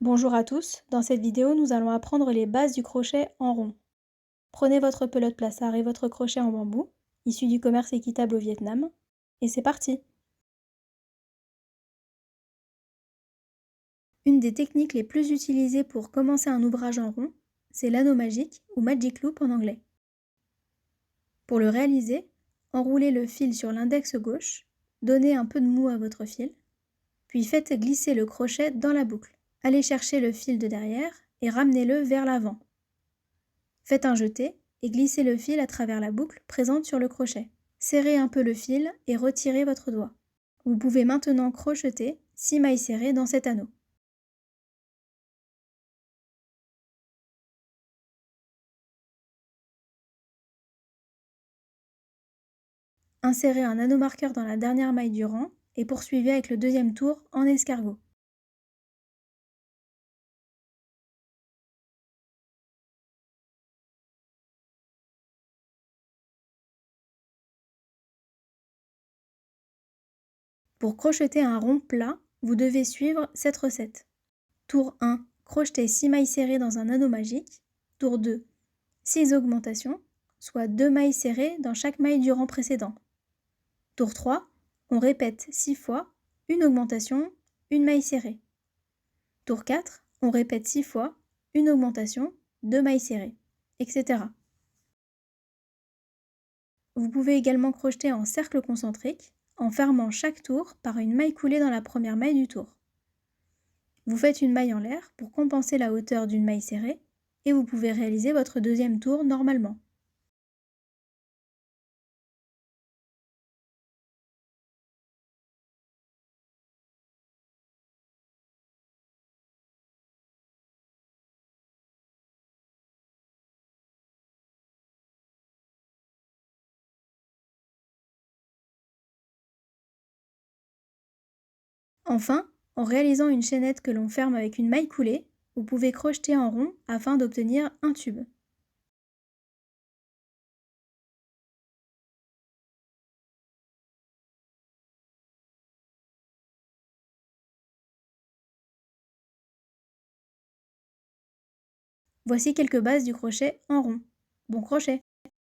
Bonjour à tous, dans cette vidéo nous allons apprendre les bases du crochet en rond. Prenez votre pelote plassard et votre crochet en bambou, issu du commerce équitable au Vietnam, et c'est parti! Une des techniques les plus utilisées pour commencer un ouvrage en rond, c'est l'anneau magique ou magic loop en anglais. Pour le réaliser, enroulez le fil sur l'index gauche, donnez un peu de mou à votre fil, puis faites glisser le crochet dans la boucle. Allez chercher le fil de derrière et ramenez-le vers l'avant. Faites un jeté et glissez le fil à travers la boucle présente sur le crochet. Serrez un peu le fil et retirez votre doigt. Vous pouvez maintenant crocheter 6 mailles serrées dans cet anneau. Insérez un anneau marqueur dans la dernière maille du rang et poursuivez avec le deuxième tour en escargot. Pour crocheter un rond plat, vous devez suivre cette recette. Tour 1, crochetez 6 mailles serrées dans un anneau magique. Tour 2, 6 augmentations, soit 2 mailles serrées dans chaque maille du rang précédent. Tour 3, on répète 6 fois, une augmentation, une maille serrée. Tour 4, on répète 6 fois, une augmentation, 2 mailles serrées, etc. Vous pouvez également crocheter en cercle concentrique, en fermant chaque tour par une maille coulée dans la première maille du tour. Vous faites une maille en l'air pour compenser la hauteur d'une maille serrée, et vous pouvez réaliser votre deuxième tour normalement. Enfin, en réalisant une chaînette que l'on ferme avec une maille coulée, vous pouvez crocheter en rond afin d'obtenir un tube. Voici quelques bases du crochet en rond. Bon crochet!